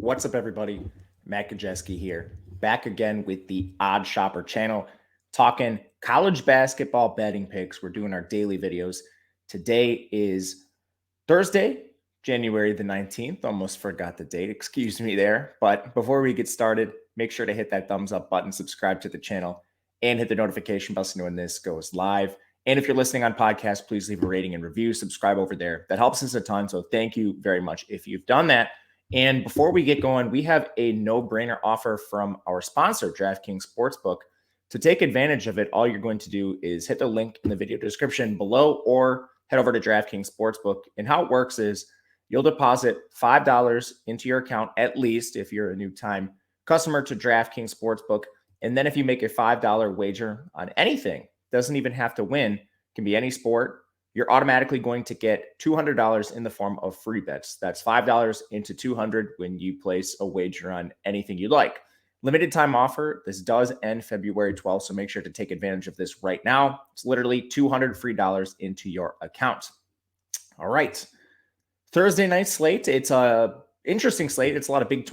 What's up, everybody? Matt Kajeski here, back again with the Odd Shopper channel, talking college basketball betting picks. We're doing our daily videos. Today is Thursday, January the 19th. Almost forgot the date. Excuse me there. But before we get started, make sure to hit that thumbs up button, subscribe to the channel, and hit the notification bell so when this goes live. And if you're listening on podcast, please leave a rating and review. Subscribe over there. That helps us a ton. So thank you very much if you've done that. And before we get going, we have a no-brainer offer from our sponsor, DraftKings Sportsbook. To take advantage of it, all you're going to do is hit the link in the video description below or head over to DraftKings Sportsbook. And how it works is you'll deposit $5 into your account, at least if you're a new-time customer to DraftKings Sportsbook. And then if you make a $5 wager on anything, doesn't even have to win, can be any sport, you're automatically going to get $200 in the form of free bets. That's $5 into $200 when you place a wager on anything you like. Limited time offer. This does end February 12th, so make sure to take advantage of this right now. It's literally $200 free dollars into your account. All right. Thursday night slate. It's a interesting slate. It's a lot of Big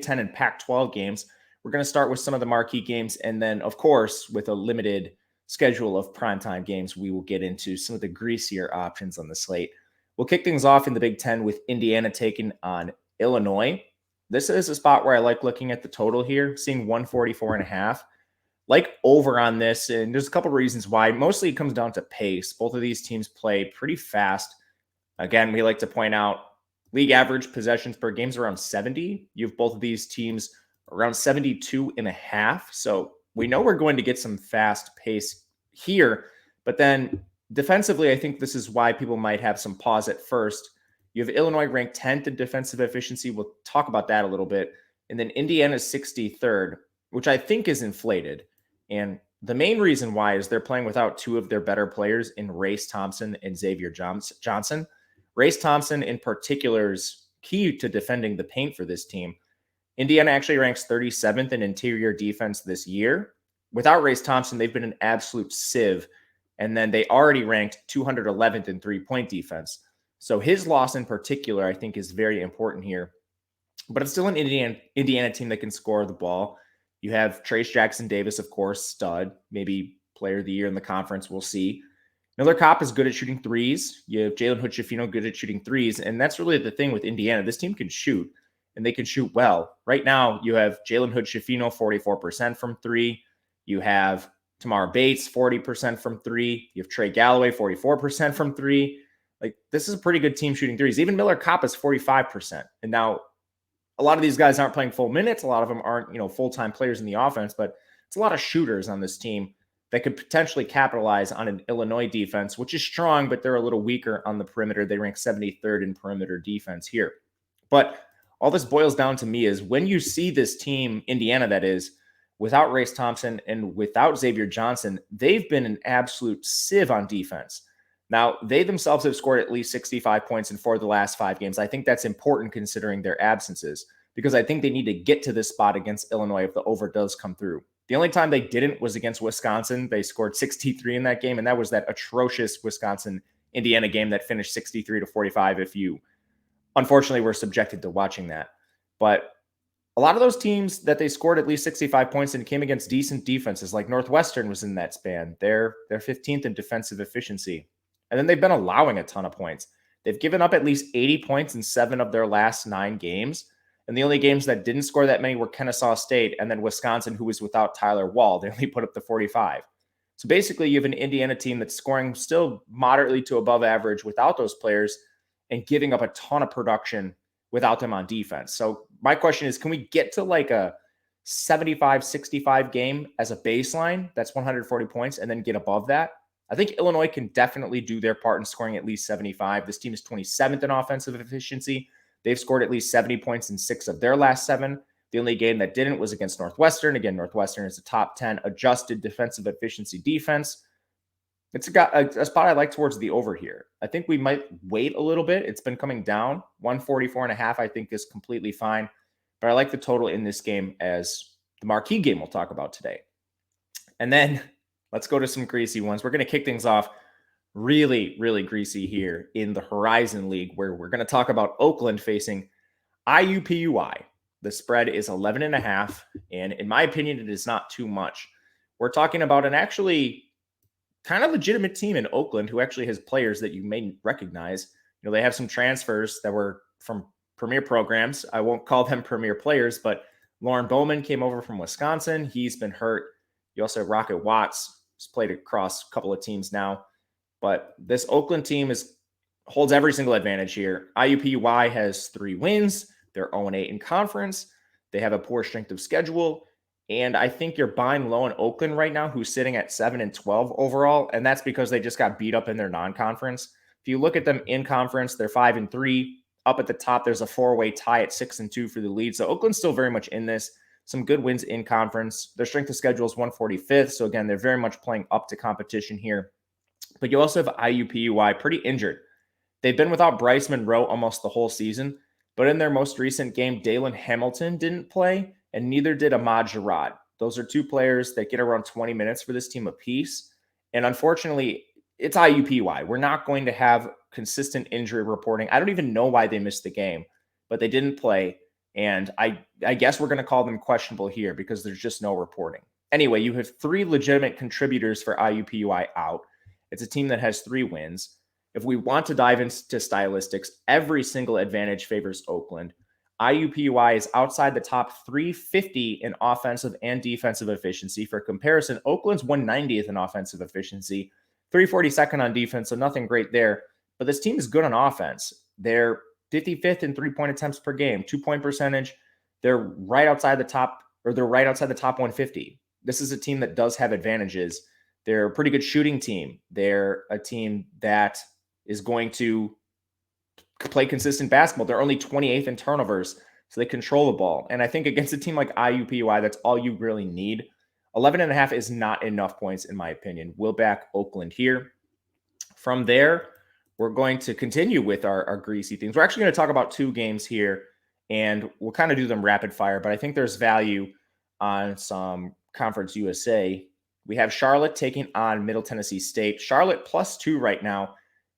Ten and Pac-12 games. We're going to start with some of the marquee games, and then, of course, with a limited schedule of primetime games, we will get into some of the greasier options on the slate. We'll kick things off in the Big Ten with Indiana taking on Illinois. This is a spot where I like looking at the total here, seeing 144.5. Like over on this, and there's a couple of reasons why. Mostly it comes down to pace. Both of these teams play pretty fast. Again, we like to point out league average possessions per game is around 70. You have both of these teams around 72.5. So we know we're going to get some fast pace here, but then defensively, I think this is why people might have some pause at first. You have Illinois ranked 10th in defensive efficiency. We'll talk about that a little bit. And then Indiana's 63rd, which I think is inflated. And the main reason why is they're playing without two of their better players in Race Thompson and Xavier Johnson. Race Thompson in particular is key to defending the paint for this team. Indiana actually ranks 37th in interior defense this year. Without Race Thompson, they've been an absolute sieve. And then they already ranked 211th in three-point defense. So his loss in particular, I think, is very important here. But it's still an Indiana team that can score the ball. You have Trace Jackson Davis, of course, stud, maybe player of the year in the conference. We'll see. Miller Kopp is good at shooting threes. You have Jalen Hood-Schifino good at shooting threes. And that's really the thing with Indiana. This team can shoot. And they can shoot well. Right now, you have Jalen Hood-Schifino, 44% from three. You have Tamar Bates, 40% from three. You have Trey Galloway, 44% from three. Like, this is a pretty good team shooting threes. Even Miller Kopp is 45%. And now, a lot of these guys aren't playing full minutes. A lot of them aren't, full-time players in the offense. But it's a lot of shooters on this team that could potentially capitalize on an Illinois defense, which is strong, but they're a little weaker on the perimeter. They rank 73rd in perimeter defense here. But all this boils down to me is when you see this team, Indiana that is, without Race Thompson and without Xavier Johnson, they've been an absolute sieve on defense. Now, they themselves have scored at least 65 points in 4 of the last 5 games. I think that's important considering their absences because I think they need to get to this spot against Illinois if the over does come through. The only time they didn't was against Wisconsin. They scored 63 in that game, and that was that atrocious Wisconsin-Indiana game that finished 63-45 if you unfortunately we're subjected to watching that. But a lot of those teams that they scored at least 65 points and came against decent defenses, like Northwestern was in that span. They're 15th in defensive efficiency. And then they've been allowing a ton of points. They've given up at least 80 points in 7 of their last 9 games. And the only games that didn't score that many were Kennesaw State and then Wisconsin, who was without Tyler Wall. They only put up the 45. So basically, you have an Indiana team that's scoring still moderately to above average without those players and giving up a ton of production without them on defense. So my question is, can we get to like a 75-65 game as a baseline? That's 140 points and then get above that. I think Illinois can definitely do their part in scoring at least 75. This team is 27th in offensive efficiency. They've scored at least 70 points in 6 of their last 7. The only game that didn't was against Northwestern. Again, Northwestern is a top 10 adjusted defensive efficiency defense. It's a spot I like towards the over here. I think we might wait a little bit. It's been coming down. 144.5 I think is completely fine. But I like the total in this game as the marquee game we'll talk about today. And then let's go to some greasy ones. We're going to kick things off really, really greasy here in the Horizon League, where we're going to talk about Oakland facing IUPUI. The spread is 11.5. And in my opinion, it is not too much. We're talking about an actually kind of legitimate team in Oakland who actually has players that you may recognize. You know, they have some transfers that were from premier programs. I won't call them premier players, but Lauren Bowman came over from Wisconsin. He's been hurt. You also have Rocket Watts, who's played across a couple of teams now. But this Oakland team holds every single advantage here. IUPUI has 3 wins. They're 0-8 in conference. They have a poor strength of schedule. And I think you're buying low in Oakland right now, who's sitting at 7-12 overall. And that's because they just got beat up in their non-conference. If you look at them in conference, they're 5-3. Up at the top, there's a 4-way tie at 6-2 for the lead. So Oakland's still very much in this. Some good wins in conference. Their strength of schedule is 145th. So again, they're very much playing up to competition here. But you also have IUPUI pretty injured. They've been without Bryce Monroe almost the whole season. But in their most recent game, Dalen Hamilton didn't play, and neither did Ahmad Jarrad. Those are 2 players that get around 20 minutes for this team apiece. And unfortunately, it's IUPUI. We're not going to have consistent injury reporting. I don't even know why they missed the game, but they didn't play. And I guess we're going to call them questionable here because there's just no reporting. Anyway, you have 3 legitimate contributors for IUPUI out. It's a team that has 3 wins. If we want to dive into stylistics, every single advantage favors Oakland. IUPUI is outside the top 350 in offensive and defensive efficiency. For comparison, Oakland's 190th in offensive efficiency, 342nd on defense, so nothing great there. But this team is good on offense. They're 55th in 3-point attempts per game, 2-point percentage. They're right outside the top 150. This is a team that does have advantages. They're a pretty good shooting team. They're a team that is going to play consistent basketball. They're only 28th in turnovers, so they control the ball. And I think against a team like IUPUI, that's all you really need. 11.5 is not enough points, in my opinion. We'll back Oakland here. From there, we're going to continue with our greasy things. We're actually going to talk about 2 games here, and we'll kind of do them rapid fire, but I think there's value on some Conference USA. We have Charlotte taking on Middle Tennessee State. Charlotte +2 right now.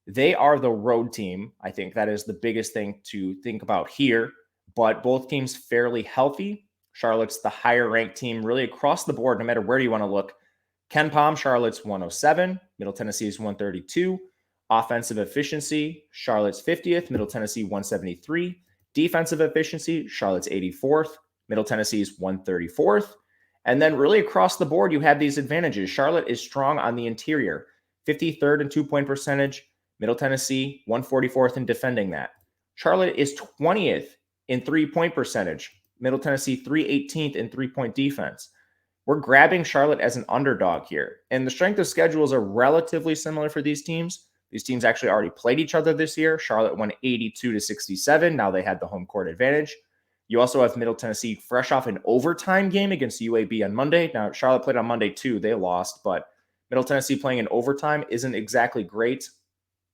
They are the road team. I think that is the biggest thing to think about here, but both teams fairly healthy. Charlotte's the higher ranked team really across the board, no matter where you want to look. Ken Pom, Charlotte's 107. Middle Tennessee is 132. Offensive efficiency, Charlotte's 50th. Middle Tennessee 173. Defensive efficiency, Charlotte's 84th. Middle Tennessee is 134th. And then really across the board, you have these advantages. Charlotte is strong on the interior, 53rd in 2-point percentage. Middle Tennessee, 144th in defending that. Charlotte is 20th in 3-point percentage. Middle Tennessee, 318th in 3-point defense. We're grabbing Charlotte as an underdog here. And the strength of schedules are relatively similar for these teams. These teams actually already played each other this year. Charlotte won 82-67. Now they had the home court advantage. You also have Middle Tennessee fresh off an overtime game against UAB on Monday. Now, Charlotte played on Monday too. They lost, but Middle Tennessee playing in overtime isn't exactly great.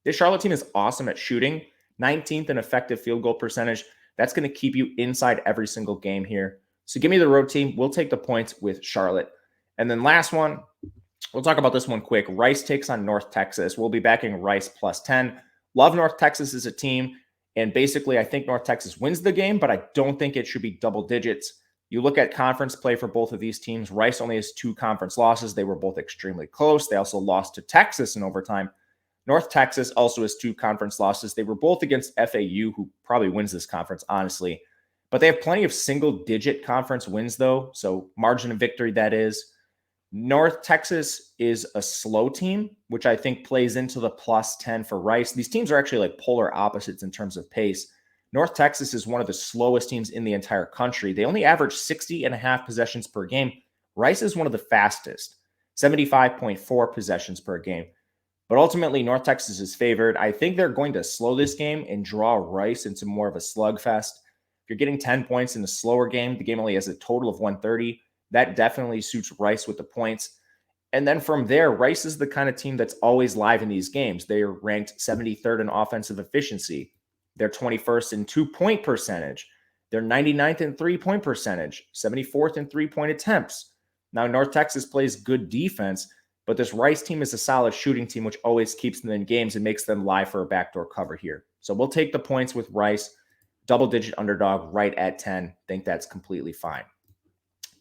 This Charlotte team is awesome at shooting, 19th in effective field goal percentage. That's going to keep you inside every single game here. So give me the road team. We'll take the points with Charlotte. And then last one, we'll talk about this one quick. Rice takes on North Texas. We'll be backing Rice +10. Love North Texas as a team. And basically, I think North Texas wins the game, but I don't think it should be double digits. You look at conference play for both of these teams. Rice only has 2 conference losses. They were both extremely close. They also lost to Texas in overtime. North Texas also has 2 conference losses. They were both against FAU, who probably wins this conference, honestly. But they have plenty of single-digit conference wins, though. So margin of victory, that is. North Texas is a slow team, which I think plays into the +10 for Rice. These teams are actually like polar opposites in terms of pace. North Texas is one of the slowest teams in the entire country. They only average 60.5 possessions per game. Rice is one of the fastest, 75.4 possessions per game. But ultimately, North Texas is favored. I think they're going to slow this game and draw Rice into more of a slugfest. If you're getting 10 points in a slower game, the game only has a total of 130. That definitely suits Rice with the points. And then from there, Rice is the kind of team that's always live in these games. They are ranked 73rd in offensive efficiency. They're 21st in 2-point percentage. They're 99th in 3-point percentage, 74th in 3-point attempts. Now, North Texas plays good defense, but this Rice team is a solid shooting team, which always keeps them in games and makes them live for a backdoor cover here. So we'll take the points with Rice. double-digit underdog right at 10. Think that's completely fine.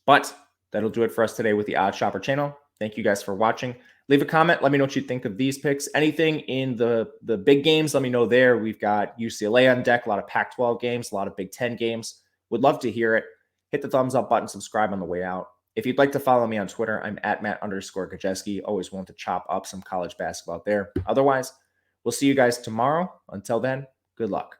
But that'll do it for us today with the Odd Shopper channel. Thank you guys for watching. Leave a comment. Let me know what you think of these picks. Anything in the big games, let me know there. We've got UCLA on deck, a lot of Pac-12 games, a lot of Big Ten games. Would love to hear it. Hit the thumbs up button, subscribe on the way out. If you'd like to follow me on Twitter, I'm at Matt_Gajewski. Always want to chop up some college basketball there. Otherwise, we'll see you guys tomorrow. Until then, good luck.